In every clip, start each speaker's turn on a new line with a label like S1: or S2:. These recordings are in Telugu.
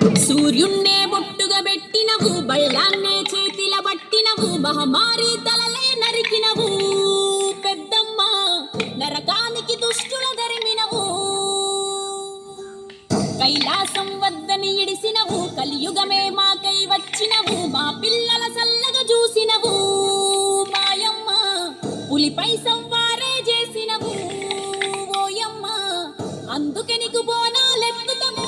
S1: సూర్యున్నే బొట్టుగా పెట్టినవు, బళ్ళాన్నే చేతిల పట్టినవు, మహమారి తలలే నరికినవు పెద్దమ్మ, నరకానికి దుష్టుల ధరిమినవు. కైలాసం వద్దని ఇడిసినవు, కలియుగమే మాకై వచ్చినవు, మా పిల్లల సల్లగా చూసినవు మాయమ్మ, పులిపై సవ్వారే చేసినవు ఓయమ్మ, అందుకే నీకు బోనాలెత్తుతాము.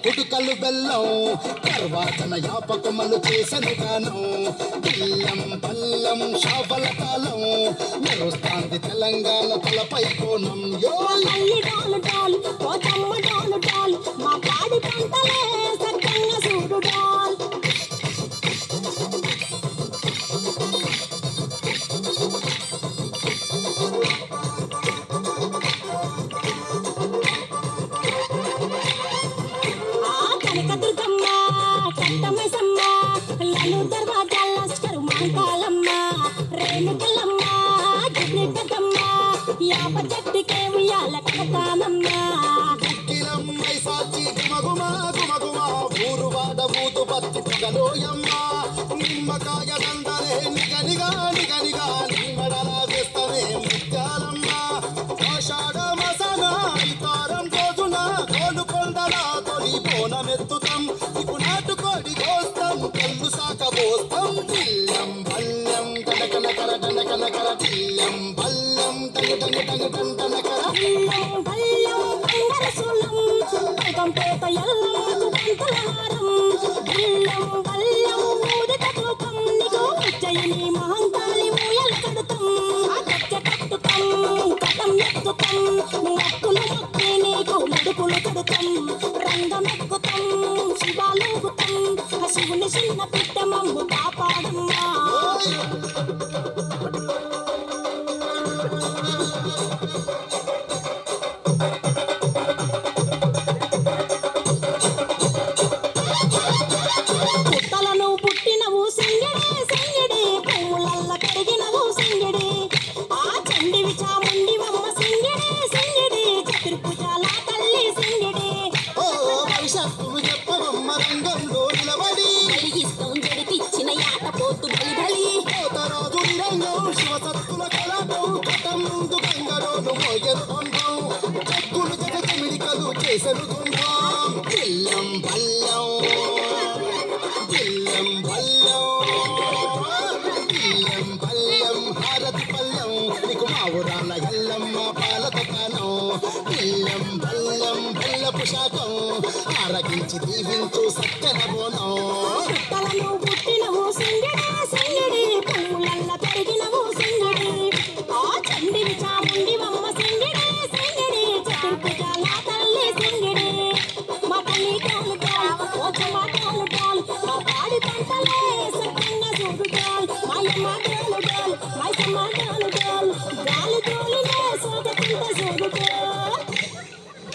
S2: కుడుకలు బెల్లం తర్వాతన యాపకమలు చేసను గానం, బిల్లం బల్లం షాపల కాలం మెరుస్తాంది తెలంగాణ తలపై కోణం.
S1: మా పాడి పంటలే సక్కంగా చూడు డాల్. కనకదుర్గమ్మ కట్టమైసమ్మ లలు దర్వాజా లస్కరు మాంకాలమ్మ రేణుకలమ్మ గిన్నెట్టమ్మ యాప చెట్టుకే ఉయ్యాల కడతామమ్మ.
S2: కిలమ్మై సాచి గుమగుమ గుమగుమ ఊరువాడ ఊదు బత్తి పొగలోయమ్మ, నిమ్మకాయ దండలే నిగనిగా నిగనిగా నిమ్మడలా వేస్తవే ముత్యాలమ్మ. ఆషాఢ మసన ఇతారం రోజున కోలుకొండల తొలి బోనమెత్తుతాం, ఇపు నాటుకోడి కోస్తాం కళ్ళు సాక పోస్తాం. దిల్లం బల్లం కనకనకర కనకనకర దిల్లం బల్లం టంగు టంగు టంగు టంటనకర
S1: కంపేత ఎల్లమ్మకు పంతలహారం, బిల్లం బల్లం ఊదిత తూకం నీకు జయని మహంకాళి ఊయల కడుతాం, కచ్చ కట్టుతాం కథం ఎత్తుతాం, మొక్కులు మొక్కి నీకు ముడుపులు కడుతాం, రంగమెక్కుతాం శివాలూగుతాం, శివుని చిన్న పిట్ట మమ్ము కాపాడమ్మా. పుట్టలను పుట్టినవు సింగిడి సింగిడి, పువ్వులల్ల కరిగినవు సింగిడి, ఆ చండివి చాముండివమ్మ సింగిడి సింగిడి, చతుర్భుజాల తల్లి సింగిడి.
S2: భవిష్యత్తును చెప్పవమ్మ రంగంలో నిలబడి,
S1: కలిగిస్తాం జడిపిచ్చిన యాట పోతు బలి బలి,
S2: పోతరాజు నిరంగం శివసత్తుల కళాటం కటం ముందు గంగలోను మోయను పంపం, చెక్కులు జగ చెమిడికలు చేసెను తుంభం. బిల్లం బల్లం బిల్లం బల్లం బిల్లం బల్లం హారతి పల్లం నీకు మా ఊరాల ఎల్లమ్మ పాల దుకాణం. బిల్లం బల్లం బెల్లపు శాఖం ఆరగించి దీవించు సక్కన బోనం.
S1: పుట్టలను పుట్టినవు సింగిడి సింగిడి, పువ్వులల్ల పెరిగినవు సింగిడి, ఆ చండివి చాముండివమ్మ సింగిడి సింగిడి, చతుర్భుజాల తల్లి సింగిడి. మా తల్లి టోలు టాల్ ఓచమ్మ టోలు టాల్, మా పాడి పంటలే సక్కంగా చూడు టాల్, మాయమ్మ టోలు టాల్ మైసమ్మ టోలు